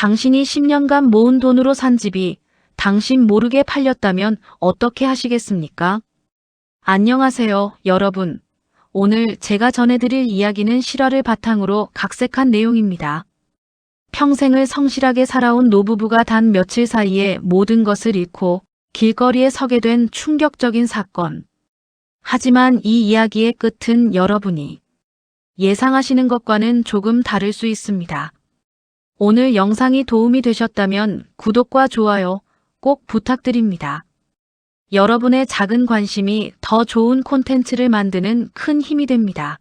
당신이 10년간 모은 돈으로 산 집이 당신 모르게 팔렸다면 어떻게 하시겠습니까? 안녕하세요, 여러분. 오늘 제가 전해드릴 이야기는 실화를 바탕으로 각색한 내용입니다. 평생을 성실하게 살아온 노부부가 단 며칠 사이에 모든 것을 잃고 길거리에 서게 된 충격적인 사건. 하지만 이 이야기의 끝은 여러분이 예상하시는 것과는 조금 다를 수 있습니다. 오늘 영상이 도움이 되셨다면 구독과 좋아요 꼭 부탁드립니다. 여러분의 작은 관심이 더 좋은 콘텐츠를 만드는 큰 힘이 됩니다.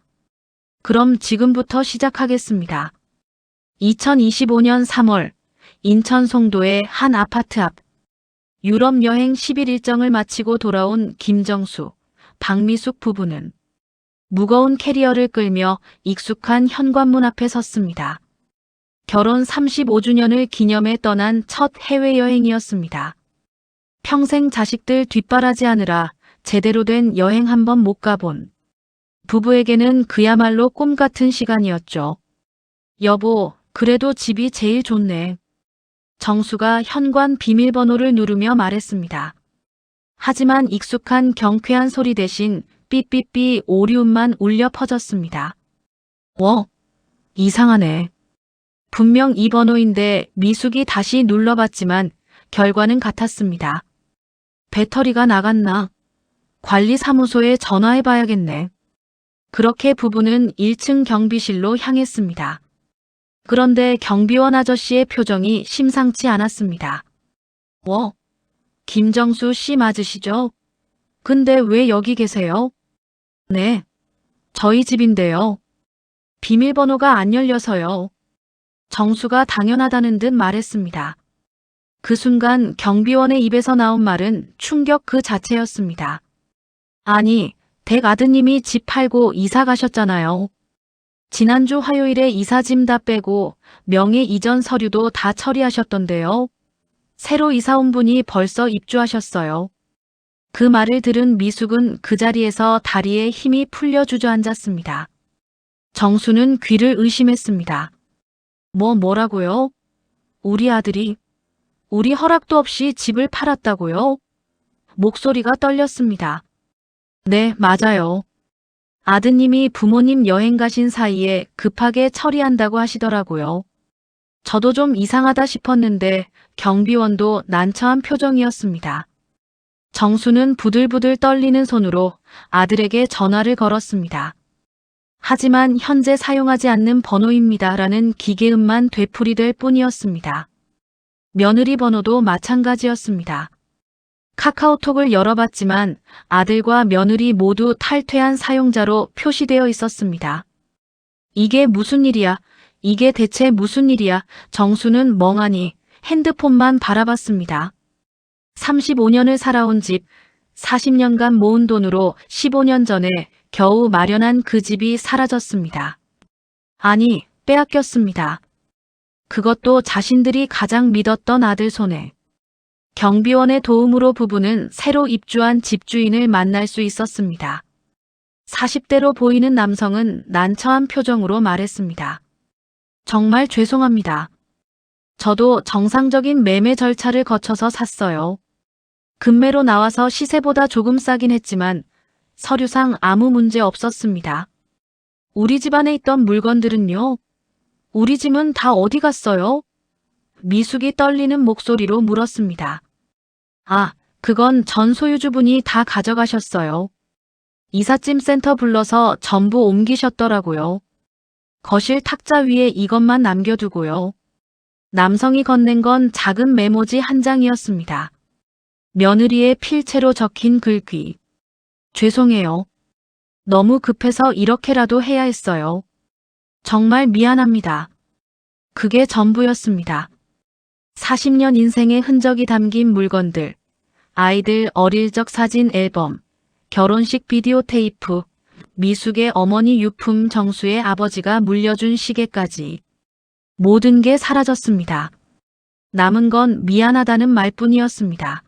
그럼 지금부터 시작하겠습니다. 2025년 3월 인천 송도의 한 아파트 앞 유럽 여행 10일 일정을 마치고 돌아온 김정수, 박미숙 부부는 무거운 캐리어를 끌며 익숙한 현관문 앞에 섰습니다. 결혼 35주년을 기념해 떠난 첫 해외여행이었습니다. 평생 자식들 뒷바라지하느라 제대로 된 여행 한 번 못 가본 부부에게는 그야말로 꿈 같은 시간이었죠. 여보, 그래도 집이 제일 좋네. 정수가 현관 비밀번호를 누르며 말했습니다. 하지만 익숙한 경쾌한 소리 대신 삐삐삐 오리움만 울려 퍼졌습니다. 이상하네. 분명 이 번호인데 미숙이 다시 눌러봤지만 결과는 같았습니다. 배터리가 나갔나? 관리사무소에 전화해봐야겠네. 그렇게 부부는 1층 경비실로 향했습니다. 그런데 경비원 아저씨의 표정이 심상치 않았습니다. 김정수 씨 맞으시죠? 근데 왜 여기 계세요? 네, 저희 집인데요. 비밀번호가 안 열려서요. 정수가 당연하다는 듯 말했습니다. 그 순간 경비원의 입에서 나온 말은 충격 그 자체였습니다. 아니, 댁 아드님이 집 팔고 이사 가셨잖아요. 지난주 화요일에 이사짐 다 빼고 명의 이전 서류도 다 처리하셨던데요. 새로 이사 온 분이 벌써 입주하셨어요. 그 말을 들은 미숙은 그 자리에서 다리에 힘이 풀려 주저앉았습니다. 정수는 귀를 의심했습니다. 뭐라고요? 우리 아들이 우리 허락도 없이 집을 팔았다고요? 목소리가 떨렸습니다. 네, 맞아요. 아드님이 부모님 여행 가신 사이에 급하게 처리한다고 하시더라고요. 저도 좀 이상하다 싶었는데 경비원도 난처한 표정이었습니다. 정수는 부들부들 떨리는 손으로 아들에게 전화를 걸었습니다. 하지만 현재 사용하지 않는 번호입니다라는 기계음만 되풀이될 뿐이었습니다. 며느리 번호도 마찬가지였습니다. 카카오톡을 열어봤지만 아들과 며느리 모두 탈퇴한 사용자로 표시되어 있었습니다. 이게 무슨 일이야? 이게 대체 무슨 일이야? 정수는 멍하니 핸드폰만 바라봤습니다. 35년을 살아온 집, 40년간 모은 돈으로 15년 전에 겨우 마련한 그 집이 사라졌습니다. 아니, 빼앗겼습니다. 그것도 자신들이 가장 믿었던 아들 손에. 경비원의 도움으로 부부는 새로 입주한 집주인을 만날 수 있었습니다. 40대로 보이는 남성은 난처한 표정으로 말했습니다. 정말 죄송합니다. 저도 정상적인 매매 절차를 거쳐서 샀어요. 금매로 나와서 시세보다 조금 싸긴 했지만 서류상 아무 문제 없었습니다. 우리 집안에 있던 물건들은요? 우리 짐은 다 어디 갔어요? 미숙이 떨리는 목소리로 물었습니다. 그건 전 소유주분이 다 가져가셨어요. 이삿짐 센터 불러서 전부 옮기셨더라고요. 거실 탁자 위에 이것만 남겨두고요. 남성이 건넨 건 작은 메모지 한 장이었습니다. 며느리의 필체로 적힌 글귀. 죄송해요. 너무 급해서 이렇게라도 해야 했어요. 정말 미안합니다. 그게 전부였습니다. 40년 인생의 흔적이 담긴 물건들, 아이들 어릴 적 사진 앨범, 결혼식 비디오 테이프, 미숙의 어머니 유품 정수의 아버지가 물려준 시계까지 모든 게 사라졌습니다. 남은 건 미안하다는 말뿐이었습니다.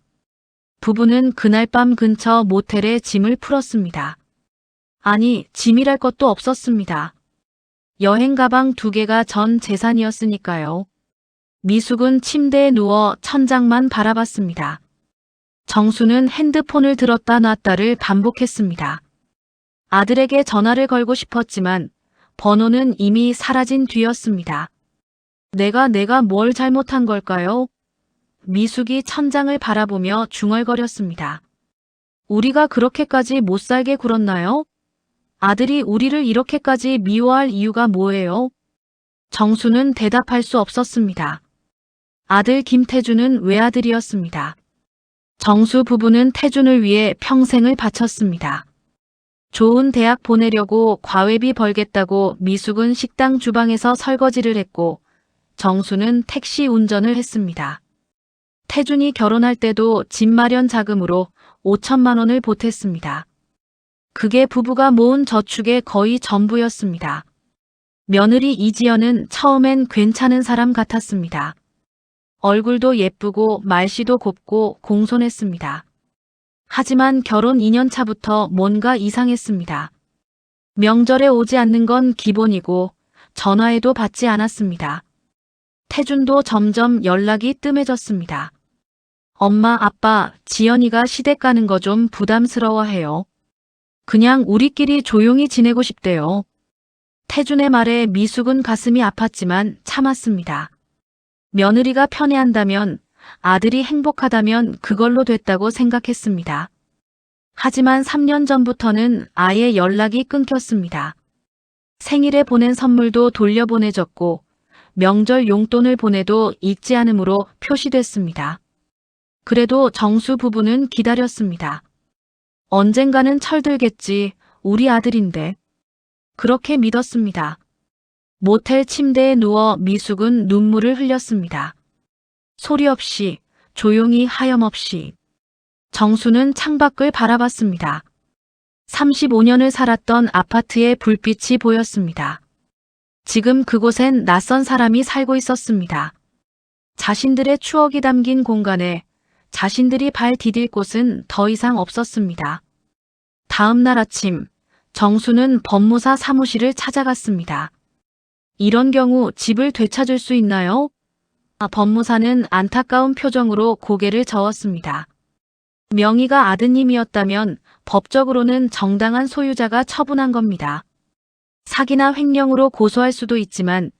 부부는 그날 밤 근처 모텔에 짐을 풀었습니다. 아니, 짐이랄 것도 없었습니다. 여행 가방 2개가 전 재산이었으니까요. 미숙은 침대에 누워 천장만 바라봤습니다. 정수는 핸드폰을 들었다 놨다를 반복했습니다. 아들에게 전화를 걸고 싶었지만 번호는 이미 사라진 뒤였습니다. 내가 뭘 잘못한 걸까요? 미숙이 천장을 바라보며 중얼거렸습니다. 우리가 그렇게까지 못 살게 굴었나요? 아들이 우리를 이렇게까지 미워할 이유가 뭐예요? 정수는 대답할 수 없었습니다. 아들 김태준은 외아들이었습니다. 정수 부부는 태준을 위해 평생을 바쳤습니다. 좋은 대학 보내려고 과외비 벌겠다고 미숙은 식당 주방에서 설거지를 했고 정수는 택시 운전을 했습니다. 태준이 결혼할 때도 집 마련 자금으로 5천만 원을 보탰습니다. 그게 부부가 모은 저축의 거의 전부였습니다. 며느리 이지연은 처음엔 괜찮은 사람 같았습니다. 얼굴도 예쁘고 말씨도 곱고 공손했습니다. 하지만 결혼 2년 차부터 뭔가 이상했습니다. 명절에 오지 않는 건 기본이고 전화해도 받지 않았습니다. 태준도 점점 연락이 뜸해졌습니다. 엄마, 아빠, 지연이가 시댁 가는 거 좀 부담스러워해요. 그냥 우리끼리 조용히 지내고 싶대요. 태준의 말에 미숙은 가슴이 아팠지만 참았습니다. 며느리가 편애한다면, 아들이 행복하다면 그걸로 됐다고 생각했습니다. 하지만 3년 전부터는 아예 연락이 끊겼습니다. 생일에 보낸 선물도 돌려보내졌고 명절 용돈을 보내도 읽지 않음으로 표시됐습니다. 그래도 정수 부부는 기다렸습니다. 언젠가는 철들겠지, 우리 아들인데. 그렇게 믿었습니다. 모텔 침대에 누워 미숙은 눈물을 흘렸습니다. 소리 없이, 조용히 하염없이. 정수는 창밖을 바라봤습니다. 35년을 살았던 아파트의 불빛이 보였습니다. 지금 그곳엔 낯선 사람이 살고 있었습니다. 자신들의 추억이 담긴 공간에 자신들이 발 디딜 곳은 더 이상 없었습니다. 다음 날 아침, 정수는 법무사 사무실을 찾아갔습니다. 이런 경우 집을 되찾을 수 있나요? 법무사는 안타까운 표정으로 고개를 저었습니다. 명의가 아드님이었다면 법적으로는 정당한 소유자가 처분한 겁니다. 사기나 횡령으로 고소할 수도 있지만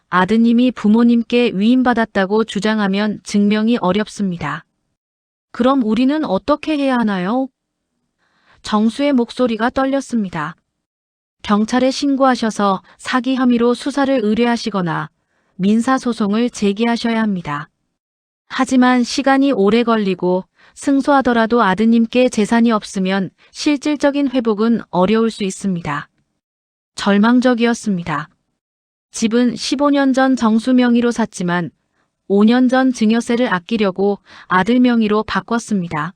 아드님이 부모님께 위임받았다고 주장하면 증명이 어렵습니다. 그럼 우리는 어떻게 해야 하나요? 정수의 목소리가 떨렸습니다. 경찰에 신고하셔서 사기 혐의로 수사를 의뢰하시거나 민사소송을 제기하셔야 합니다. 하지만 시간이 오래 걸리고 승소하더라도 아드님께 재산이 없으면 실질적인 회복은 어려울 수 있습니다. 절망적이었습니다. 집은 15년 전 정수 명의로 샀지만 5년 전 증여세를 아끼려고 아들 명의로 바꿨습니다.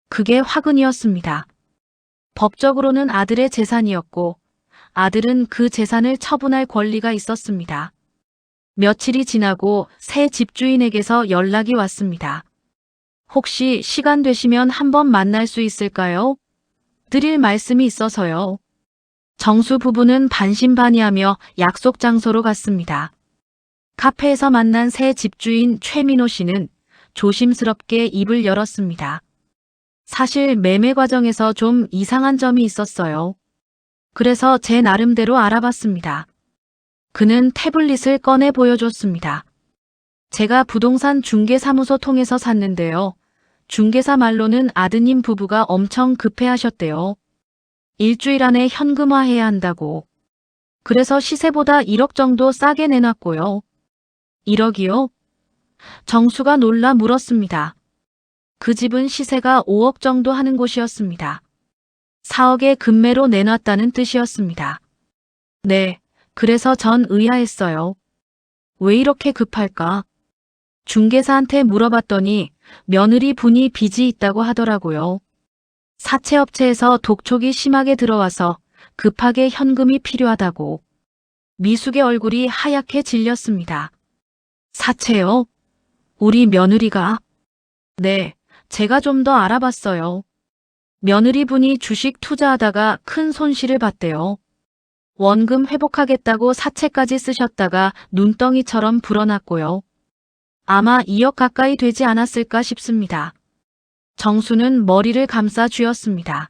그게 화근이었습니다. 법적으로는 아들의 재산이었고 아들은 그 재산을 처분할 권리가 있었습니다. 며칠이 지나고 새 집주인에게서 연락이 왔습니다. 혹시 시간 되시면 한번 만날 수 있을까요? 드릴 말씀이 있어서요. 정수 부부는 반신반의하며 약속 장소로 갔습니다. 카페에서 만난 새 집주인 최민호 씨는 조심스럽게 입을 열었습니다. 사실 매매 과정에서 좀 이상한 점이 있었어요. 그래서 제 나름대로 알아봤습니다. 그는 태블릿을 꺼내 보여줬습니다. 제가 부동산 중개사무소 통해서 샀는데요. 중개사 말로는 아드님 부부가 엄청 급해하셨대요. 일주일 안에 현금화해야 한다고. 그래서 시세보다 1억 정도 싸게 내놨고요. 1억이요? 정수가 놀라 물었습니다. 그 집은 시세가 5억 정도 하는 곳이었습니다. 4억에 급매로 내놨다는 뜻이었습니다. 네, 그래서 전 의아했어요. 왜 이렇게 급할까? 중개사한테 물어봤더니 며느리 분이 빚이 있다고 하더라고요. 사채업체에서 독촉이 심하게 들어와서 급하게 현금이 필요하다고. 미숙의 얼굴이 하얗게 질렸습니다. 사채요? 우리 며느리가? 네, 제가 좀 더 알아봤어요. 며느리 분이 주식 투자하다가 큰 손실을 봤대요. 원금 회복하겠다고 사채까지 쓰셨다가 눈덩이처럼 불어났고요. 아마 2억 가까이 되지 않았을까 싶습니다. 정수는 머리를 감싸 쥐었습니다.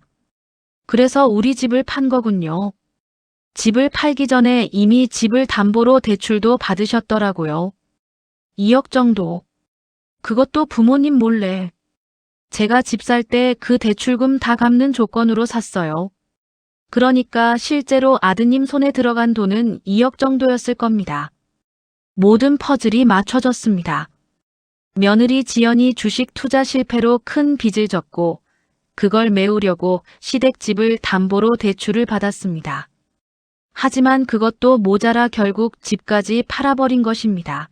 그래서 우리 집을 판 거군요. 집을 팔기 전에 이미 집을 담보로 대출도 받으셨더라고요. 2억 정도. 그것도 부모님 몰래. 제가 집 살 때 그 대출금 다 갚는 조건으로 샀어요. 그러니까 실제로 아드님 손에 들어간 돈은 2억 정도였을 겁니다. 모든 퍼즐이 맞춰졌습니다. 며느리 지연이 주식 투자 실패로 큰 빚을 졌고 그걸 메우려고 시댁집을 담보로 대출을 받았습니다. 하지만 그것도 모자라 결국 집까지 팔아버린 것입니다.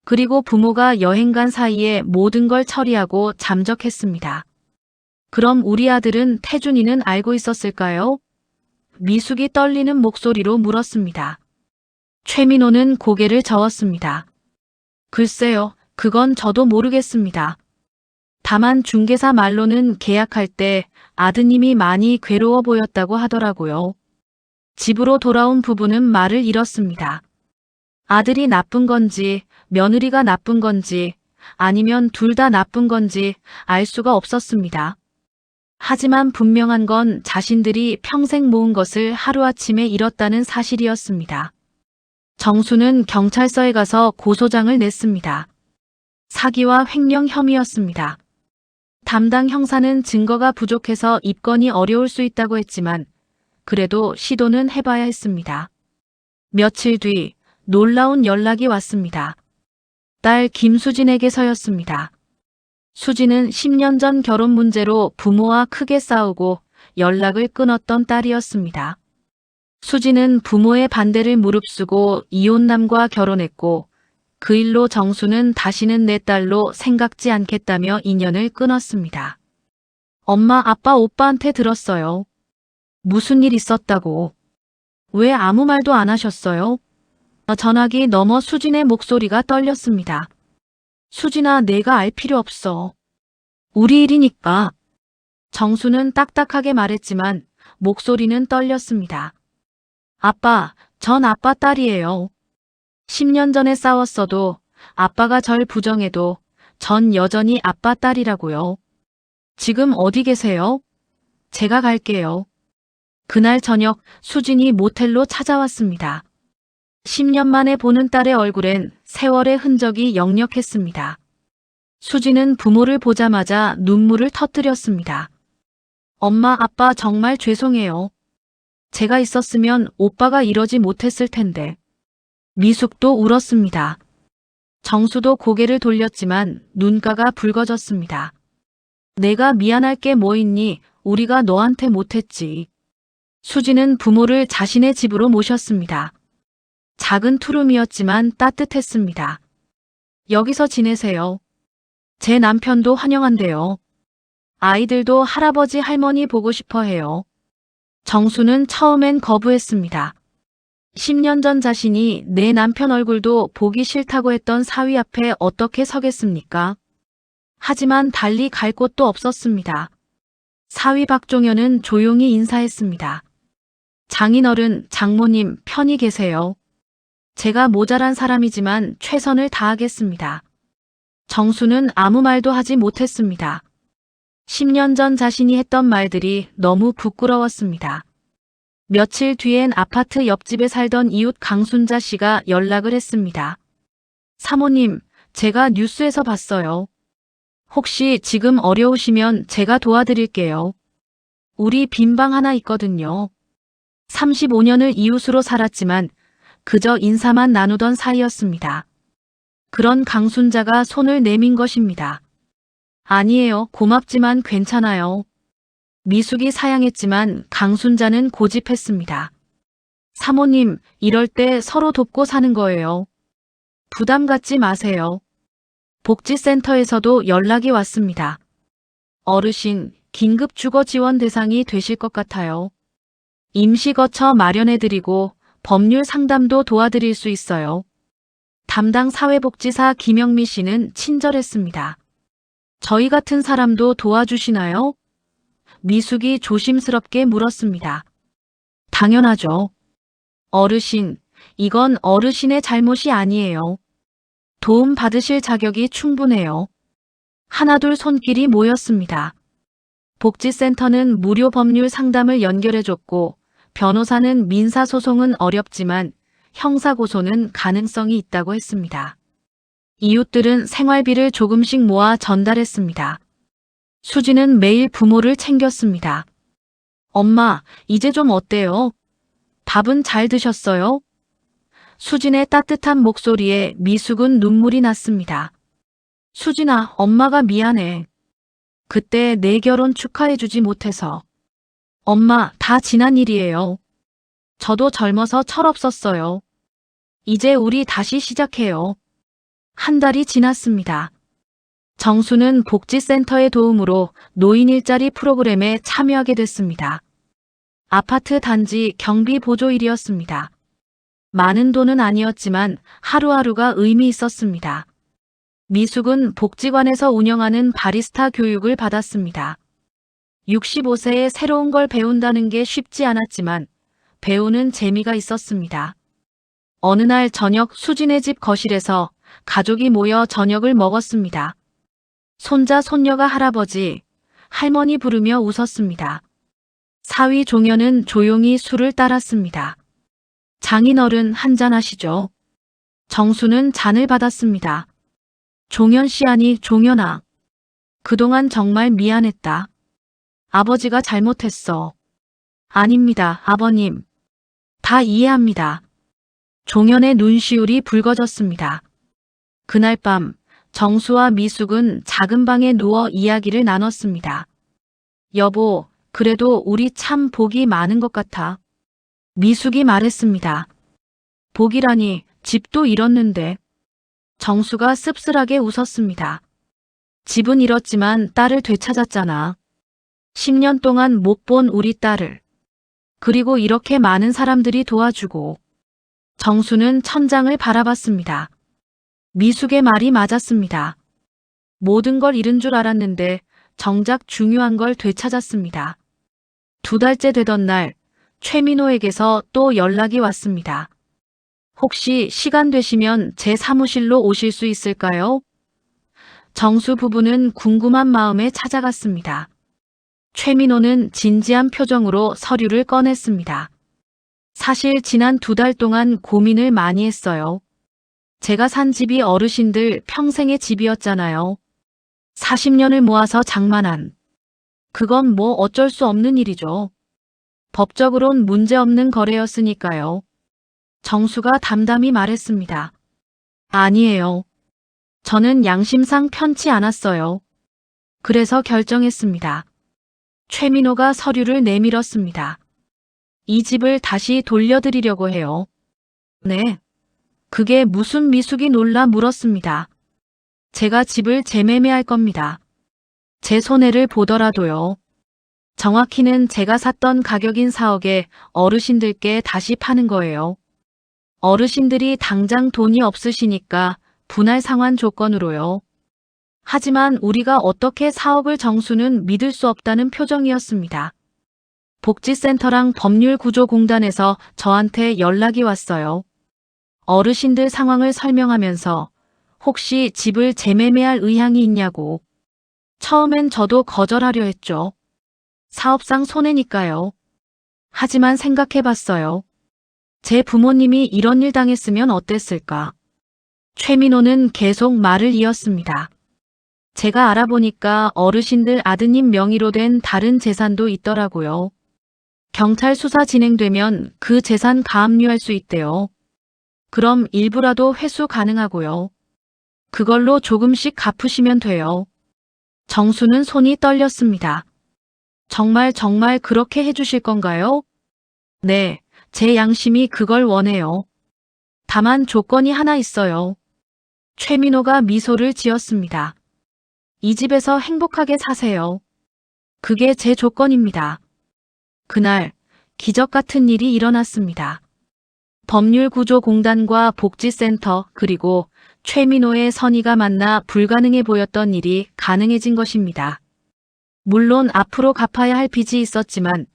그리고 부모가 여행 간 사이에 모든 걸 처리하고 잠적했습니다. 그럼 우리 아들은 태준이는 알고 있었을까요? 미숙이 떨리는 목소리로 물었습니다. 최민호는 고개를 저었습니다. 글쎄요, 그건 저도 모르겠습니다. 다만 중개사 말로는 계약할 때 아드님이 많이 괴로워 보였다고 하더라고요. 집으로 돌아온 부부는 말을 잃었습니다. 아들이 나쁜 건지 며느리가 나쁜 건지 아니면 둘 다 나쁜 건지 알 수가 없었습니다. 하지만 분명한 건 자신들이 평생 모은 것을 하루아침에 잃었다는 사실이었습니다. 정수는 경찰서에 가서 고소장을 냈습니다. 사기와 횡령 혐의였습니다. 담당 형사는 증거가 부족해서 입건이 어려울 수 있다고 했지만 그래도 시도는 해봐야 했습니다. 며칠 뒤 놀라운 연락이 왔습니다. 딸 김수진에게서였습니다. 수진은 10년 전 결혼 문제로 부모와 크게 싸우고 연락을 끊었던 딸이었습니다. 수진은 부모의 반대를 무릅쓰고 이혼남과 결혼했고 그 일로 정수는 다시는 내 딸로 생각지 않겠다며 인연을 끊었습니다. 엄마, 아빠, 오빠한테 들었어요. 무슨 일 있었다고. 왜 아무 말도 안 하셨어요? 전화기 너머 수진의 목소리가 떨렸습니다. 수진아, 내가 알 필요 없어. 우리 일이니까. 정수는 딱딱하게 말했지만 목소리는 떨렸습니다. 아빠, 전 아빠 딸이에요. 10년 전에 싸웠어도 아빠가 절 부정해도 전 여전히 아빠 딸이라고요. 지금 어디 계세요? 제가 갈게요. 그날 저녁 수진이 모텔로 찾아왔습니다. 10년 만에 보는 딸의 얼굴엔 세월의 흔적이 역력했습니다. 수진은 부모를 보자마자 눈물을 터뜨렸습니다. 엄마, 아빠 정말 죄송해요. 제가 있었으면 오빠가 이러지 못했을 텐데. 미숙도 울었습니다. 정수도 고개를 돌렸지만 눈가가 붉어졌습니다. 내가 미안할 게 뭐 있니? 우리가 너한테 못했지. 수진은 부모를 자신의 집으로 모셨습니다. 작은 투룸이었지만 따뜻했습니다. 여기서 지내세요. 제 남편도 환영한대요. 아이들도 할아버지 할머니 보고 싶어 해요. 정수는 처음엔 거부했습니다. 10년 전 자신이 내 남편 얼굴도 보기 싫다고 했던 사위 앞에 어떻게 서겠습니까? 하지만 달리 갈 곳도 없었습니다. 사위 박종현은 조용히 인사했습니다. 장인어른, 장모님 편히 계세요. 제가 모자란 사람이지만 최선을 다하겠습니다. 정수는 아무 말도 하지 못했습니다. 10년 전 자신이 했던 말들이 너무 부끄러웠습니다. 며칠 뒤엔 아파트 옆집에 살던 이웃 강순자 씨가 연락을 했습니다. 사모님, 제가 뉴스에서 봤어요. 혹시 지금 어려우시면 제가 도와드릴게요. 우리 빈 방 하나 있거든요. 35년을 이웃으로 살았지만 그저 인사만 나누던 사이였습니다. 그런 강순자가 손을 내민 것입니다. 아니에요. 고맙지만 괜찮아요. 미숙이 사양했지만 강순자는 고집했습니다. 사모님, 이럴 때 서로 돕고 사는 거예요. 부담 갖지 마세요. 복지센터에서도 연락이 왔습니다. 어르신, 긴급 주거 지원 대상이 되실 것 같아요. 임시거처 마련해드리고 법률 상담도 도와드릴 수 있어요. 담당 사회복지사 김영미 씨는 친절했습니다. 저희 같은 사람도 도와주시나요? 미숙이 조심스럽게 물었습니다. 당연하죠. 어르신, 이건 어르신의 잘못이 아니에요. 도움 받으실 자격이 충분해요. 하나둘 손길이 모였습니다. 복지센터는 무료 법률 상담을 연결해줬고 변호사는 민사소송은 어렵지만 형사고소는 가능성이 있다고 했습니다. 이웃들은 생활비를 조금씩 모아 전달했습니다. 수지는 매일 부모를 챙겼습니다. 엄마, 이제 좀 어때요? 밥은 잘 드셨어요? 수진의 따뜻한 목소리에 미숙은 눈물이 났습니다. 수진아, 엄마가 미안해. 그때 내 결혼 축하해주지 못해서. 엄마, 다 지난 일이에요. 저도 젊어서 철없었어요. 이제 우리 다시 시작해요. 한 달이 지났습니다. 정수는 복지센터의 도움으로 노인 일자리 프로그램에 참여하게 됐습니다. 아파트 단지 경비 보조일이었습니다. 많은 돈은 아니었지만 하루하루가 의미 있었습니다. 미숙은 복지관에서 운영하는 바리스타 교육을 받았습니다. 65세에 새로운 걸 배운다는 게 쉽지 않았지만 배우는 재미가 있었습니다. 어느 날 저녁 수진의 집 거실에서 가족이 모여 저녁을 먹었습니다. 손자 손녀가 할아버지, 할머니 부르며 웃었습니다. 사위 종현은 조용히 술을 따랐습니다. 장인어른 한잔 하시죠. 정수는 잔을 받았습니다. 종현 씨 아니 종현아. 그동안 정말 미안했다. 아버지가 잘못했어. 아닙니다, 아버님. 다 이해합니다. 종현의 눈시울이 붉어졌습니다. 그날 밤 정수와 미숙은 작은 방에 누워 이야기를 나눴습니다. 여보, 그래도 우리 참 복이 많은 것 같아. 미숙이 말했습니다. 복이라니, 집도 잃었는데. 정수가 씁쓸하게 웃었습니다. 집은 잃었지만 딸을 되찾았잖아. 10년 동안 못 본 우리 딸을. 그리고 이렇게 많은 사람들이 도와주고. 정수는 천장을 바라봤습니다. 미숙의 말이 맞았습니다. 모든 걸 잃은 줄 알았는데 정작 중요한 걸 되찾았습니다. 2달째 되던 날 최민호에게서 또 연락이 왔습니다. 혹시 시간 되시면 제 사무실로 오실 수 있을까요? 정수 부부는 궁금한 마음에 찾아갔습니다. 최민호는 진지한 표정으로 서류를 꺼냈습니다. 사실 지난 2달 동안 고민을 많이 했어요. 제가 산 집이 어르신들 평생의 집이었잖아요. 40년을 모아서 장만한. 그건 뭐 어쩔 수 없는 일이죠. 법적으론 문제없는 거래였으니까요. 정수가 담담히 말했습니다. 아니에요. 저는 양심상 편치 않았어요. 그래서 결정했습니다. 최민호가 서류를 내밀었습니다. 이 집을 다시 돌려드리려고 해요. 네. 그게 무슨 미숙이 놀라 물었습니다. 제가 집을 재매매할 겁니다. 제 손해를 보더라도요. 정확히는 제가 샀던 가격인 4억에 어르신들께 다시 파는 거예요. 어르신들이 당장 돈이 없으시니까 분할 상환 조건으로요. 하지만 우리가 어떻게 4억을 정수는 믿을 수 없다는 표정이었습니다. 복지센터랑 법률구조공단에서 저한테 연락이 왔어요. 어르신들 상황을 설명하면서 혹시 집을 재매매할 의향이 있냐고. 처음엔 저도 거절하려 했죠. 사업상 손해니까요. 하지만 생각해봤어요. 제 부모님이 이런 일 당했으면 어땠을까. 최민호는 계속 말을 이었습니다. 제가 알아보니까 어르신들 아드님 명의로 된 다른 재산도 있더라고요. 경찰 수사 진행되면 그 재산 가압류할 수 있대요. 그럼 일부라도 회수 가능하고요. 그걸로 조금씩 갚으시면 돼요. 정수는 손이 떨렸습니다. 정말 그렇게 해주실 건가요? 네, 제 양심이 그걸 원해요. 다만 조건이 하나 있어요. 최민호가 미소를 지었습니다. 이 집에서 행복하게 사세요. 그게 제 조건입니다. 그날 기적 같은 일이 일어났습니다. 법률구조공단과 복지센터 그리고 최민호의 선의가 만나 불가능해 보였던 일이 가능해진 것입니다. 물론 앞으로 갚아야 할 빚이 있었지만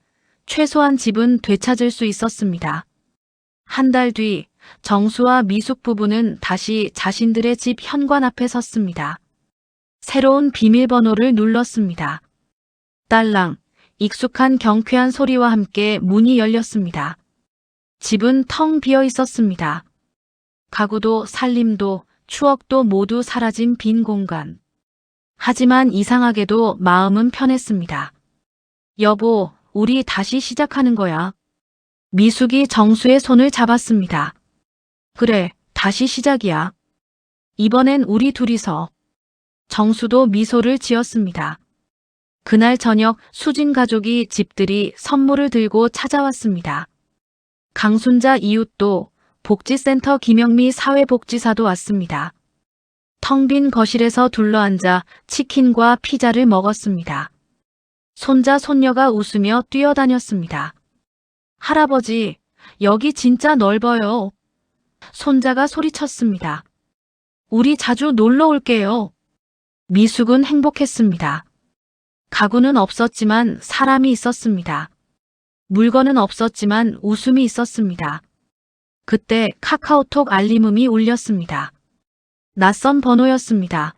최소한 집은 되찾을 수 있었습니다. 한 달 뒤 정수와 미숙 부부는 다시 자신들의 집 현관 앞에 섰습니다. 새로운 비밀번호를 눌렀습니다. 딸랑, 익숙한 경쾌한 소리와 함께 문이 열렸습니다. 집은 텅 비어 있었습니다. 가구도 살림도 추억도 모두 사라진 빈 공간. 하지만 이상하게도 마음은 편했습니다. 여보, 우리 다시 시작하는 거야. 미숙이 정수의 손을 잡았습니다. 그래, 다시 시작이야. 이번엔 우리 둘이서. 정수도 미소를 지었습니다. 그날 저녁 수진 가족이 집들이 선물을 들고 찾아왔습니다. 강순자 이웃도 복지센터 김영미 사회복지사도 왔습니다. 텅 빈 거실에서 둘러앉아 치킨과 피자를 먹었습니다. 손자 손녀가 웃으며 뛰어다녔습니다. 할아버지, 여기 진짜 넓어요. 손자가 소리쳤습니다. 우리 자주 놀러 올게요. 미숙은 행복했습니다. 가구는 없었지만 사람이 있었습니다. 물건은 없었지만 웃음이 있었습니다. 그때 카카오톡 알림음이 울렸습니다. 낯선 번호였습니다.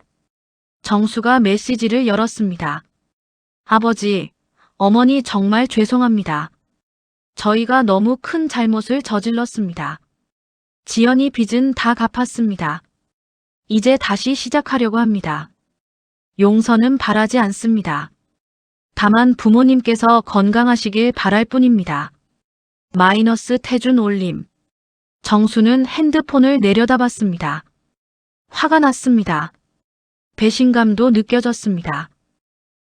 정수가 메시지를 열었습니다. 아버지, 어머니 정말 죄송합니다. 저희가 너무 큰 잘못을 저질렀습니다. 지연이 빚은 다 갚았습니다. 이제 다시 시작하려고 합니다. 용서는 바라지 않습니다. 다만 부모님께서 건강하시길 바랄 뿐입니다. 마이너스 태준 올림. 정수는 핸드폰을 내려다봤습니다. 화가 났습니다. 배신감도 느껴졌습니다.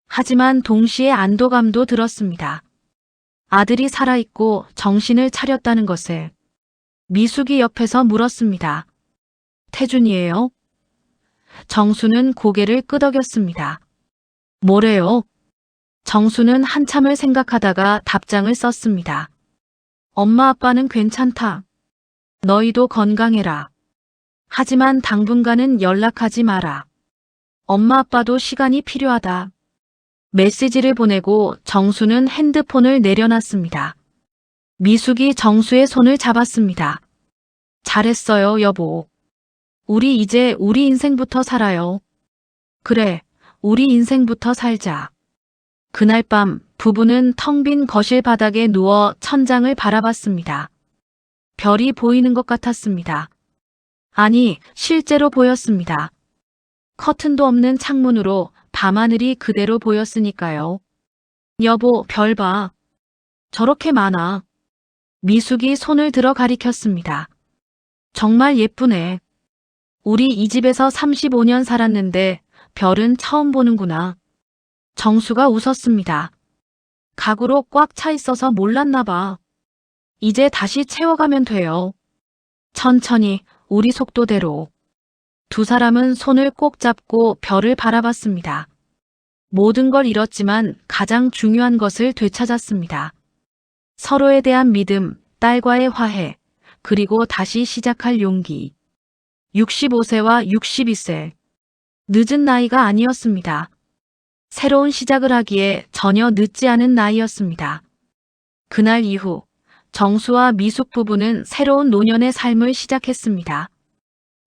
하지만 동시에 안도감도 들었습니다. 아들이 살아있고 정신을 차렸다는 것을. 미숙이 옆에서 물었습니다. 태준이에요? 정수는 고개를 끄덕였습니다. 뭐래요? 정수는 한참을 생각하다가 답장을 썼습니다. 엄마 아빠는 괜찮다. 너희도 건강해라. 하지만 당분간은 연락하지 마라. 엄마 아빠도 시간이 필요하다. 메시지를 보내고 정수는 핸드폰을 내려놨습니다. 미숙이 정수의 손을 잡았습니다. 잘했어요, 여보. 우리 이제 우리 인생부터 살아요. 그래, 우리 인생부터 살자. 그날 밤 부부는 텅 빈 거실 바닥에 누워 천장을 바라봤습니다. 별이 보이는 것 같았습니다. 아니, 실제로 보였습니다. 커튼도 없는 창문으로 밤하늘이 그대로 보였으니까요. 여보, 별 봐. 저렇게 많아. 미숙이 손을 들어 가리켰습니다. 정말 예쁘네. 우리 이 집에서 35년 살았는데 별은 처음 보는구나. 정수가 웃었습니다. 가구로 꽉 차 있어서 몰랐나 봐. 이제 다시 채워가면 돼요. 천천히, 우리 속도대로. 두 사람은 손을 꼭 잡고 별을 바라봤습니다. 모든 걸 잃었지만 가장 중요한 것을 되찾았습니다. 서로에 대한 믿음, 딸과의 화해, 그리고 다시 시작할 용기. 65세와 62세. 늦은 나이가 아니었습니다. 새로운 시작을 하기에 전혀 늦지 않은 나이였습니다. 그날 이후 정수와 미숙 부부는 새로운 노년의 삶을 시작했습니다.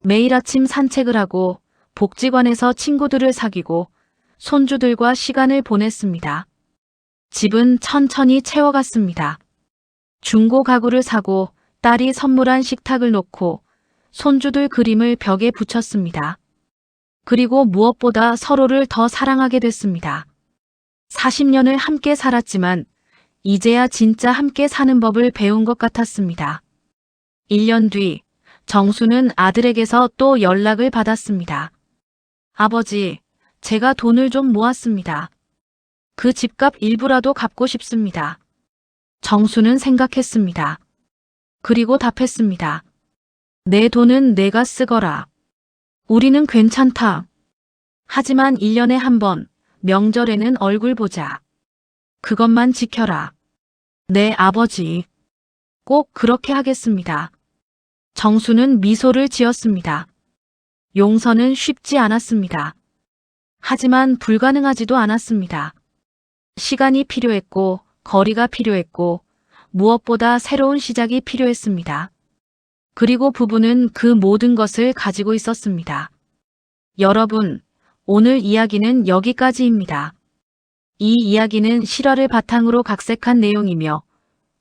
매일 아침 산책을 하고 복지관에서 친구들을 사귀고 손주들과 시간을 보냈습니다. 집은 천천히 채워갔습니다. 중고 가구를 사고 딸이 선물한 식탁을 놓고 손주들 그림을 벽에 붙였습니다. 그리고 무엇보다 서로를 더 사랑하게 됐습니다. 40년을 함께 살았지만 이제야 진짜 함께 사는 법을 배운 것 같았습니다. 1년 뒤 정수는 아들에게서 또 연락을 받았습니다. 아버지, 제가 돈을 좀 모았습니다. 그 집값 일부라도 갚고 싶습니다. 정수는 생각했습니다. 그리고 답했습니다. 내 돈은 내가 쓰거라. 우리는 괜찮다. 하지만 1년에 한 번, 명절에는 얼굴 보자. 그것만 지켜라. 네, 아버지. 꼭 그렇게 하겠습니다. 정수는 미소를 지었습니다. 용서는 쉽지 않았습니다. 하지만 불가능하지도 않았습니다. 시간이 필요했고, 거리가 필요했고, 무엇보다 새로운 시작이 필요했습니다. 그리고 부부는 그 모든 것을 가지고 있었습니다. 여러분, 오늘 이야기는 여기까지입니다. 이 이야기는 실화를 바탕으로 각색한 내용이며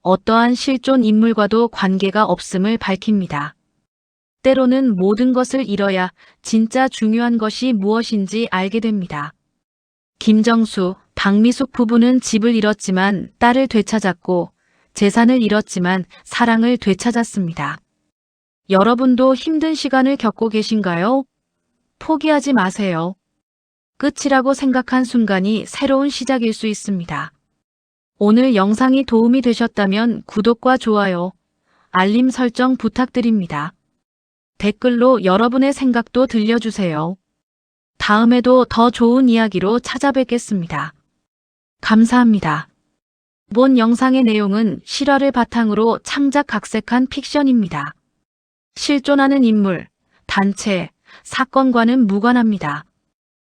어떠한 실존 인물과도 관계가 없음을 밝힙니다. 때로는 모든 것을 잃어야 진짜 중요한 것이 무엇인지 알게 됩니다. 김정수, 박미숙 부부는 집을 잃었지만 딸을 되찾았고 재산을 잃었지만 사랑을 되찾았습니다. 여러분도 힘든 시간을 겪고 계신가요? 포기하지 마세요. 끝이라고 생각한 순간이 새로운 시작일 수 있습니다. 오늘 영상이 도움이 되셨다면 구독과 좋아요, 알림 설정 부탁드립니다. 댓글로 여러분의 생각도 들려주세요. 다음에도 더 좋은 이야기로 찾아뵙겠습니다. 감사합니다. 본 영상의 내용은 실화를 바탕으로 창작 각색한 픽션입니다. 실존하는 인물, 단체, 사건과는 무관합니다.